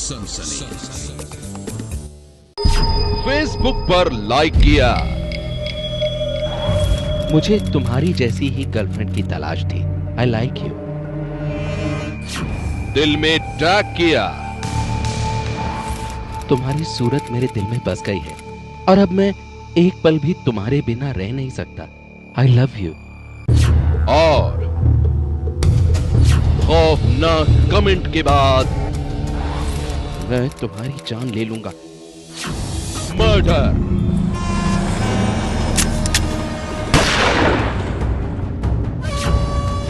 सनसनी। फेसबुक पर लाइक किया। मुझे तुम्हारी जैसी ही गर्लफ्रेंड की तलाश थी। I like you. दिल में टैग किया। तुम्हारी सूरत मेरे दिल में बस गई है और अब मैं एक पल भी तुम्हारे बिना रह नहीं सकता। I love you. और खौफनाक कमेंट के बाद मैं तुम्हारी जान ले लूंगा। मर्डर।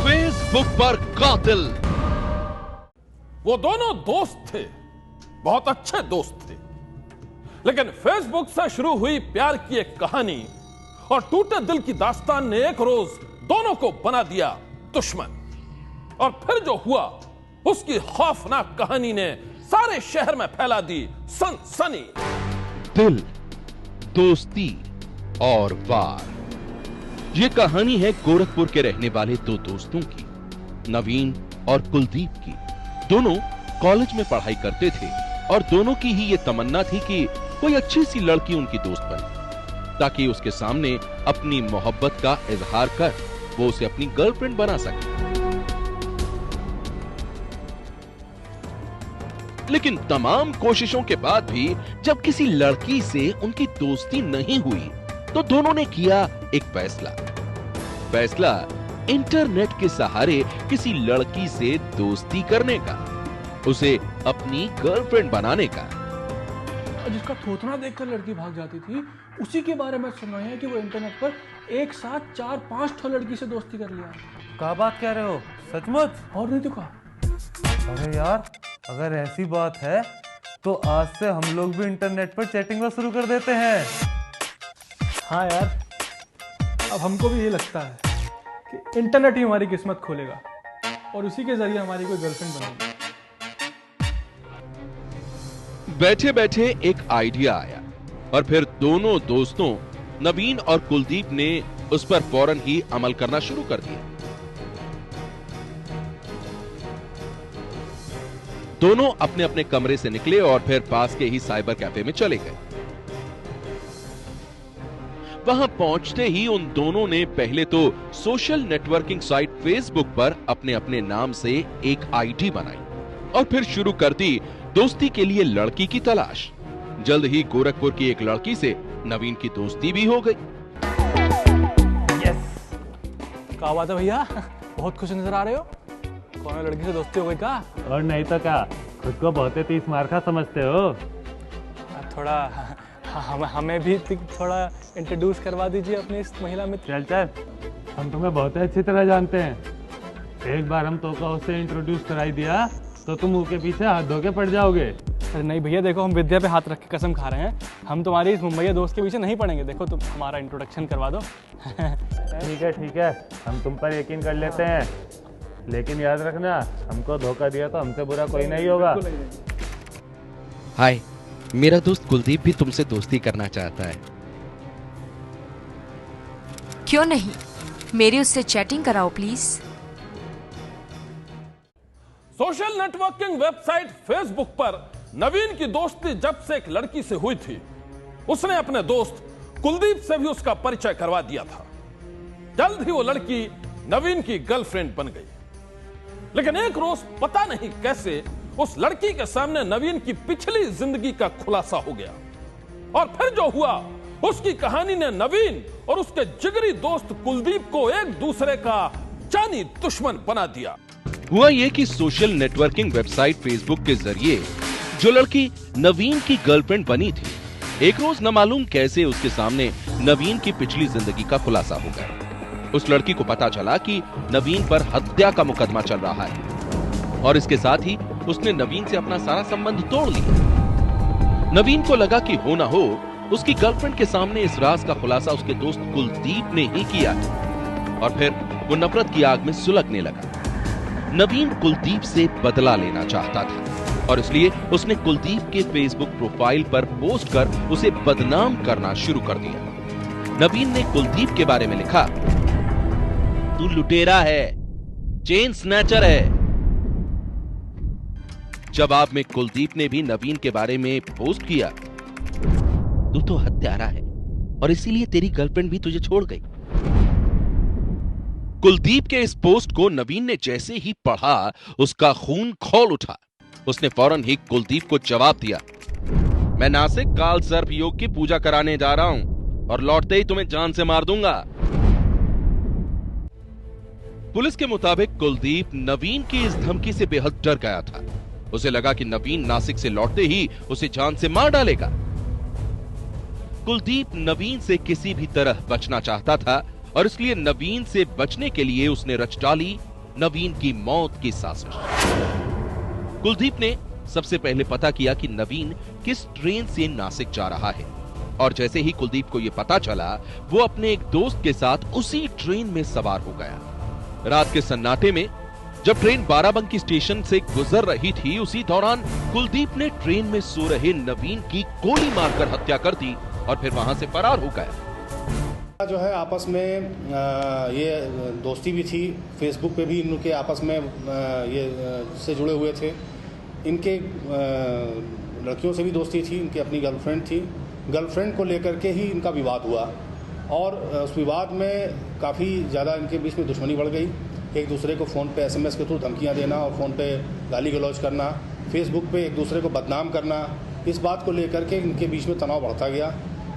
फेसबुक पर कातिल। वो दोनों दोस्त थे, बहुत अच्छे दोस्त थे, लेकिन फेसबुक से शुरू हुई प्यार की एक कहानी और टूटे दिल की दास्तान ने एक रोज दोनों को बना दिया दुश्मन। और फिर जो हुआ उसकी खौफनाक कहानी ने सारे शहर में फैला दी सनसनी। दिल, दोस्ती और वार। ये कहानी है गोरखपुर के रहने वाले दो दोस्तों की, नवीन और कुलदीप की। दोनों कॉलेज में पढ़ाई करते थे और दोनों की ही ये तमन्ना थी कि कोई अच्छी सी लड़की उनकी दोस्त बने, ताकि उसके सामने अपनी मोहब्बत का इजहार कर वो उसे अपनी गर्लफ्रेंड बना सके। लेकिन तमाम कोशिशों के बाद भी जब किसी लड़की से उनकी दोस्ती नहीं हुई तो दोनों ने किया एक फैसला इंटरनेट के सहारे किसी लड़की से दोस्ती करने का, उसे अपनी गर्लफ्रेंड बनाने का। जिसका थोथना देखकर लड़की भाग जाती थी, उसी के बारे में सुना है कि वो इंटरनेट पर एक साथ 4-5 ठो लड़की से दोस्ती कर लिया। क्या बात कह रहे हो? सचमुच? और नहीं तो कहा। अरे यार, अगर ऐसी बात है तो आज से हम लोग भी इंटरनेट पर चैटिंग शुरू कर देते हैं। हाँ यार, अब हमको भी ये लगता है कि इंटरनेट ही हमारी किस्मत खोलेगा और उसी के जरिए हमारी कोई गर्लफ्रेंड बनेगी। बैठे बैठे एक आइडिया आया और फिर दोनों दोस्तों नवीन और कुलदीप ने उस पर फौरन ही अमल करना शुरू कर दिया। दोनों अपने अपने कमरे से निकले और फिर पास के ही साइबर कैफे में चले गए। वहां पहुंचते ही उन दोनों ने पहले तो सोशल नेटवर्किंग साइट फेसबुक पर अपने अपने नाम से एक आईडी बनाई और फिर शुरू कर दी दोस्ती के लिए लड़की की तलाश। जल्द ही गोरखपुर की एक लड़की से नवीन की दोस्ती भी हो गई। यस। क्या बात है भैया, बहुत खुश नजर आ रहे हो। कौन लड़की से दोस्ती हो गई का? और नहीं तो क्या, खुद को बहुत 30 मार्का समझते हो। थोड़ा हमें भी थोड़ा इंट्रोड्यूस करवा दीजिए अपनी इस महिला मित्र। चल, हम तुम्हें बहुत अच्छी तरह जानते हैं। एक बार हम तो का उससे इंट्रोड्यूस कराई दिया तो तुम मुंह के पीछे हाथ धो के पड़ जाओगे। अरे नहीं भैया, देखो हम विद्या पे हाथ रख के कसम खा रहे हैं, हम तुम्हारी इस मुंबई दोस्त के पीछे नहीं पड़ेंगे। देखो तुम हमारा इंट्रोडक्शन करवा दो। ठीक है, हम तुम पर यकीन कर लेते हैं, लेकिन याद रखना, हमको धोखा दिया तो हमसे बुरा कोई नहीं होगा। हाय, मेरा दोस्त कुलदीप भी तुमसे दोस्ती करना चाहता है। क्यों नहीं, मेरी उससे चैटिंग कराओ please. Social networking website Facebook पर नवीन की दोस्ती जब से एक लड़की से हुई थी, उसने अपने दोस्त कुलदीप से भी उसका परिचय करवा दिया था। जल्द ही वो लड़की नवीन की गर्लफ्रेंड बन गई। लेकिन एक रोज पता नहीं कैसे उस लड़की के सामने नवीन की पिछली जिंदगी का खुलासा हो गया और फिर जो हुआ उसकी कहानी ने नवीन और उसके जिगरी दोस्त कुलदीप को एक दूसरे का जानी दुश्मन बना दिया। हुआ ये कि सोशल नेटवर्किंग वेबसाइट फेसबुक के जरिए जो लड़की नवीन की गर्लफ्रेंड बनी थी, एक रोज न मालूम कैसे उसके सामने नवीन की पिछली जिंदगी का खुलासा हो गया। उस लड़की को पता चला कि नवीन पर हत्या का मुकदमा चल रहा है और इसके साथ ही उसने नवीन से अपना सारा संबंध तोड़ लिया। नवीन को लगा कि हो ना हो उसकी गर्लफ्रेंड के सामने इस राज का खुलासा उसके दोस्त कुलदीप ने ही किया है और फिर वो नफरत की आग में सुलगने लगा। नवीन कुलदीप से बदला लेना चाहता था और इसलिए उसने कुलदीप के फेसबुक प्रोफाइल पर पोस्ट कर उसे बदनाम करना शुरू कर दिया। नवीन ने कुलदीप के बारे में लिखा, तू लुटेरा है, चेन स्नैचर है, जवाब में कुलदीप ने भी नवीन के बारे में पोस्ट किया। तू तो हत्यारा है और इसीलिए तेरी गर्लफ्रेंड भी तुझे छोड़ गई। कुलदीप के इस पोस्ट को नवीन ने जैसे ही पढ़ा उसका खून खौल उठा। उसने फौरन ही कुलदीप को जवाब दिया, मैं नासिक काल सर्प योग की पूजा कराने जा रहा हूं और लौटते ही तुम्हें जान से मार दूंगा। पुलिस के मुताबिक कुलदीप नवीन की इस धमकी से बेहद डर गया था। उसे लगा कि नवीन नासिक से लौटते ही उसे जान से मार डालेगा। कुलदीप नवीन से किसी भी तरह बचना चाहता था और इसलिए नवीन से बचने के लिए उसने रच डाली नवीन की मौत की साजिश। कुलदीप ने सबसे पहले पता किया कि नवीन किस ट्रेन से नासिक जा रहा है और जैसे ही कुलदीप को यह पता चला वो अपने एक दोस्त के साथ उसी ट्रेन में सवार हो गया। रात के सन्नाटे में जब ट्रेन बाराबंकी स्टेशन से गुजर रही थी, उसी दौरान कुलदीप ने ट्रेन में सो रहे नवीन की गोली मारकर हत्या कर दी और फिर वहां से फरार हो गया। जो है आपस में ये दोस्ती भी थी, फेसबुक पे भी इनके आपस में ये से जुड़े हुए थे। इनके लड़कियों से भी दोस्ती थी, इनकी अपनी गर्लफ्रेंड थी। गर्लफ्रेंड को लेकर के ही इनका विवाद हुआ और उस विवाद में काफ़ी ज़्यादा इनके बीच में दुश्मनी बढ़ गई। एक दूसरे को फ़ोन पे SMS के थ्रू धमकियाँ देना और फ़ोन पे गाली गलौज करना, फेसबुक पे एक दूसरे को बदनाम करना, इस बात को लेकर के इनके बीच में तनाव बढ़ता गया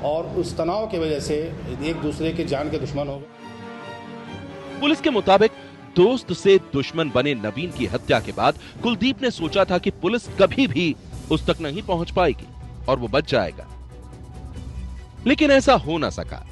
और उस तनाव की वजह से एक दूसरे के जान के दुश्मन हो गए। पुलिस के मुताबिक दोस्त से दुश्मन बने नवीन की हत्या के बाद कुलदीप ने सोचा था कि पुलिस कभी भी उस तक नहीं पहुंच पाएगी और वो बच जाएगा, लेकिन ऐसा हो ना सका।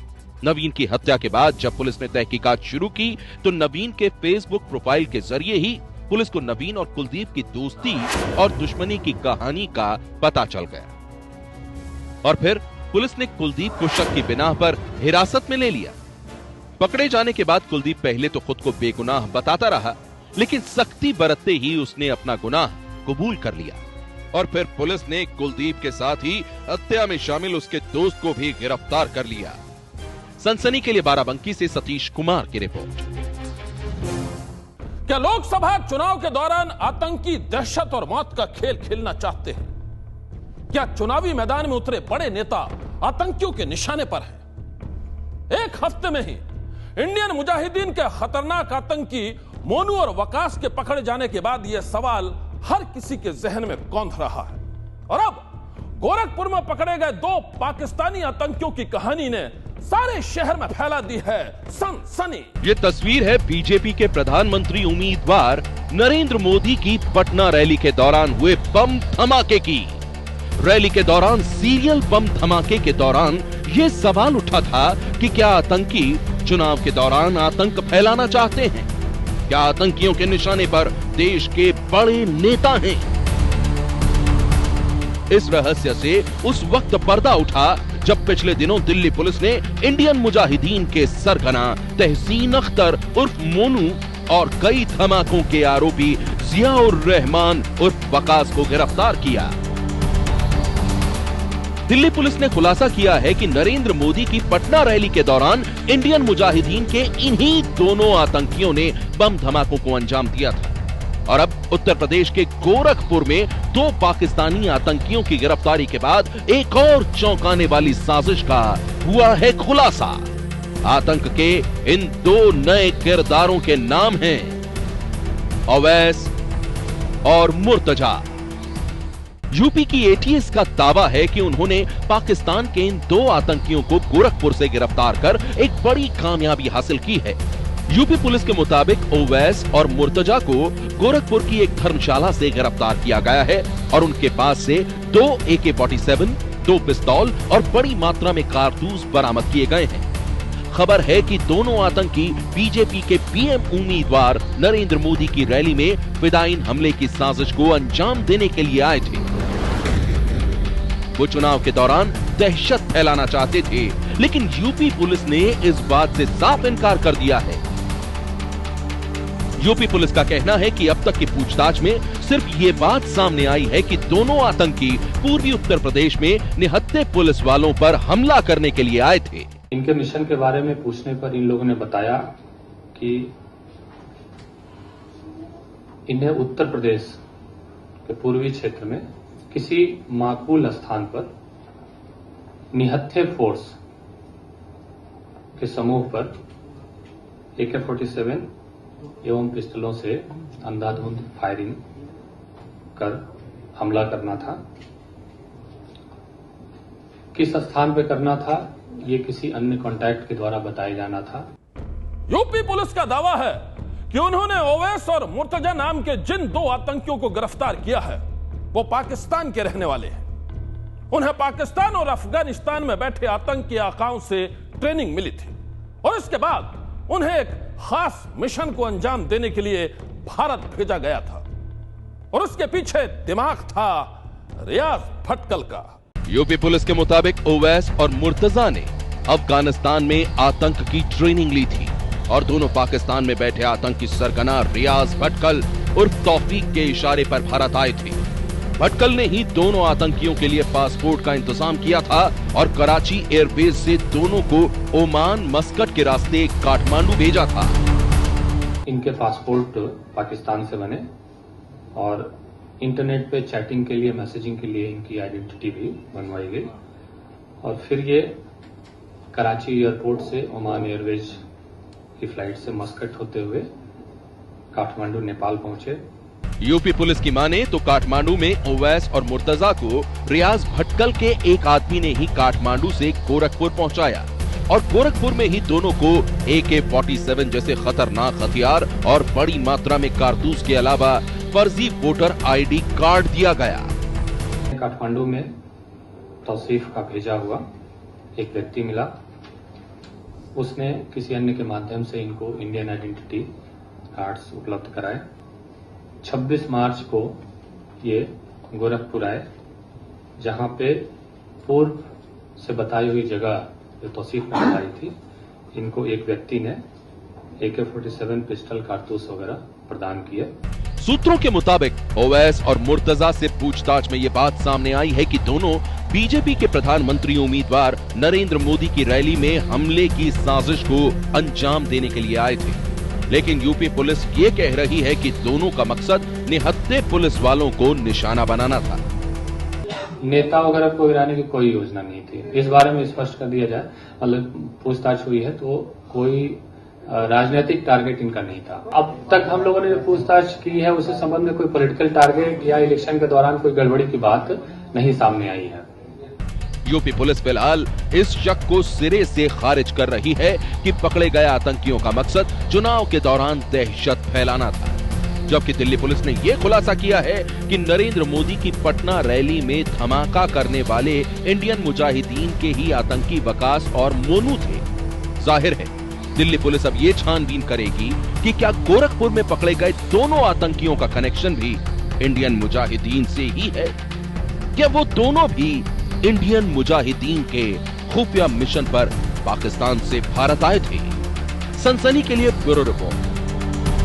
नवीन की हत्या के बाद जब पुलिस ने तहकीकात शुरू की तो नवीन के फेसबुक प्रोफाइल के जरिए ही पुलिस को नवीन और कुलदीप की दोस्ती और दुश्मनी की कहानी का पता चल गया और फिर पुलिस ने कुलदीप को शक की बिना पर हिरासत में ले लिया। पकड़े जाने के बाद कुलदीप पहले तो खुद को बेगुनाह बताता रहा, लेकिन सख्ती बरतते ही उसने अपना गुनाह कबूल कर लिया और फिर पुलिस ने कुलदीप के साथ ही हत्या में शामिल उसके दोस्त को भी गिरफ्तार कर लिया। सनसनी के लिए बाराबंकी से सतीश कुमार की रिपोर्ट। क्या लोकसभा चुनाव के दौरान आतंकी दहशत और मौत का खेल खेलना चाहते हैं? क्या चुनावी मैदान में उतरे बड़े नेता आतंकियों के निशाने पर हैं? एक हफ्ते में ही इंडियन मुजाहिदीन के खतरनाक आतंकी मोनू और वकास के पकड़े जाने के बाद यह सवाल हर किसी के जहन में कौंध रहा है और अब गोरखपुर में पकड़े गए 2 पाकिस्तानी आतंकियों की कहानी ने सारे शहर में फैला दी है सनसनी। ये तस्वीर है बीजेपी के प्रधानमंत्री उम्मीदवार नरेंद्र मोदी की पटना रैली के दौरान हुए बम धमाके की। रैली के दौरान सीरियल बम धमाके के दौरान ये सवाल उठा था कि क्या आतंकी चुनाव के दौरान आतंक फैलाना चाहते हैं? क्या आतंकियों के निशाने पर देश के बड़े नेता हैं? इस रहस्य से उस वक्त पर्दा उठा जब पिछले दिनों दिल्ली पुलिस ने इंडियन मुजाहिदीन के सरगना तहसीन अख्तर उर्फ मोनू और कई धमाकों के आरोपी जियाउर रहमान उर्फ वकास को गिरफ्तार किया। दिल्ली पुलिस ने खुलासा किया है कि नरेंद्र मोदी की पटना रैली के दौरान इंडियन मुजाहिदीन के इन्हीं दोनों आतंकियों ने बम धमाकों को अंजाम दिया था और अब उत्तर प्रदेश के गोरखपुर में 2 पाकिस्तानी आतंकियों की गिरफ्तारी के बाद एक और चौंकाने वाली साजिश का हुआ है खुलासा। आतंक के इन 2 नए किरदारों के नाम हैं अवैस और मुर्तजा। यूपी की एटीएस का दावा है कि उन्होंने पाकिस्तान के इन 2 आतंकियों को गोरखपुर से गिरफ्तार कर एक बड़ी कामयाबी हासिल की है। यूपी पुलिस के मुताबिक ओवैस और मुर्तजा को गोरखपुर की एक धर्मशाला से गिरफ्तार किया गया है और उनके पास से 2 AK-47, 2 पिस्तौल और बड़ी मात्रा में कारतूस बरामद किए गए हैं। खबर है कि दोनों आतंकी बीजेपी के पीएम उम्मीदवार नरेंद्र मोदी की रैली में फिदायीन हमले की साजिश को अंजाम देने के लिए आए थे। वो चुनाव के दौरान दहशत फैलाना चाहते थे, लेकिन यूपी पुलिस ने इस बात से साफ इनकार कर दिया है। यूपी पुलिस का कहना है कि अब तक की पूछताछ में सिर्फ ये बात सामने आई है कि दोनों आतंकी पूर्वी उत्तर प्रदेश में निहत्थे पुलिस वालों पर हमला करने के लिए आए थे। इनके मिशन के बारे में पूछने पर इन लोगों ने बताया कि इन्हें उत्तर प्रदेश के पूर्वी क्षेत्र में किसी माकूल स्थान पर निहत्थे फोर्स के समूह पर AK-47 एवं पिस्टलों से अंधाधुंध फायरिंग कर हमला करना था। किस स्थान पर करना था, ये किसी अन्य कॉन्टैक्ट के द्वारा बताया जाना था। यूपी पुलिस का दावा है कि उन्होंने ओवैस और मुर्तजा नाम के जिन 2 आतंकियों को गिरफ्तार किया है वो पाकिस्तान के रहने वाले हैं। उन्हें पाकिस्तान और अफगानिस्तान में बैठे आतंकी आकाओं से ट्रेनिंग मिली थी और इसके बाद उन्हें एक खास मिशन को अंजाम देने के लिए भारत भेजा गया था और उसके पीछे दिमाग था रियाज भटकल का। यूपी पुलिस के मुताबिक ओवैस और मुर्तजा ने अफगानिस्तान में आतंक की ट्रेनिंग ली थी और दोनों पाकिस्तान में बैठे आतंकी सरगना रियाज भटकल उर्फ तौफीक के इशारे पर भारत आए थे। भटकल ने ही दोनों आतंकियों के लिए पासपोर्ट का इंतजाम किया था और कराची एयरबेस से दोनों को ओमान मस्कट के रास्ते काठमांडू भेजा था। इनके पासपोर्ट पाकिस्तान से बने और इंटरनेट पे चैटिंग के लिए, मैसेजिंग के लिए इनकी आइडेंटिटी भी बनवाई गई और फिर ये कराची एयरपोर्ट से ओमान एयरवेज की फ्लाइट से मस्कट होते हुए काठमांडू नेपाल पहुंचे। यूपी पुलिस की माने तो काठमांडू में ओवैस और मुर्तजा को रियाज भटकल के एक आदमी ने ही काठमांडू से गोरखपुर पहुंचाया और गोरखपुर में ही दोनों को AK-47 जैसे खतरनाक हथियार और बड़ी मात्रा में कारतूस के अलावा फर्जी वोटर ID कार्ड दिया गया। काठमांडू में तौसीफ का भेजा हुआ एक व्यक्ति मिला। उसने किसी अन्य के माध्यम से इनको इंडियन आइडेंटिटी कार्ड्स उपलब्ध कराए। 26 मार्च को ये गोरखपुर आए, जहां पे पूर्व से बताई हुई जगह जो तौसीफ ने बताई थी, इनको एक व्यक्ति ने AK-47 पिस्टल कारतूस वगैरह प्रदान किए। सूत्रों के मुताबिक ओवैस और मुर्तजा से पूछताछ में ये बात सामने आई है कि दोनों बीजेपी के प्रधानमंत्री उम्मीदवार नरेंद्र मोदी की रैली में हमले की साजिश को अंजाम देने के लिए आए थे, लेकिन यूपी पुलिस ये कह रही है कि दोनों का मकसद निहत्थे पुलिस वालों को निशाना बनाना था। नेता वगैरह को गिराने की कोई योजना नहीं थी, इस बारे में स्पष्ट कर दिया जाए। मतलब पूछताछ हुई है तो कोई राजनीतिक टारगेट इनका नहीं था। अब तक हम लोगों ने जो पूछताछ की है उस संबंध में कोई पॉलिटिकल टारगेट या इलेक्शन के दौरान कोई गड़बड़ी की बात नहीं सामने आई है। यूपी पुलिस फिलहाल इस शक को सिरे से खारिज कर रही है कि पकड़े गए आतंकियों का मकसद चुनाव के दौरान दहशत फैलाना था, जबकि दिल्ली पुलिस ने यह खुलासा किया है कि नरेंद्र मोदी की पटना रैली में धमाका करने वाले इंडियन मुजाहिदीन के ही आतंकी वकास और मोनू थे। जाहिर है दिल्ली पुलिस अब ये छानबीन करेगी कि क्या गोरखपुर में पकड़े गए दोनों आतंकियों का कनेक्शन भी इंडियन मुजाहिदीन से ही है, क्या वो दोनों भी इंडियन मुजाहिदीन के खुफिया मिशन पर पाकिस्तान से भारत आए थे। सनसनी के लिए ब्यूरो रिपोर्ट।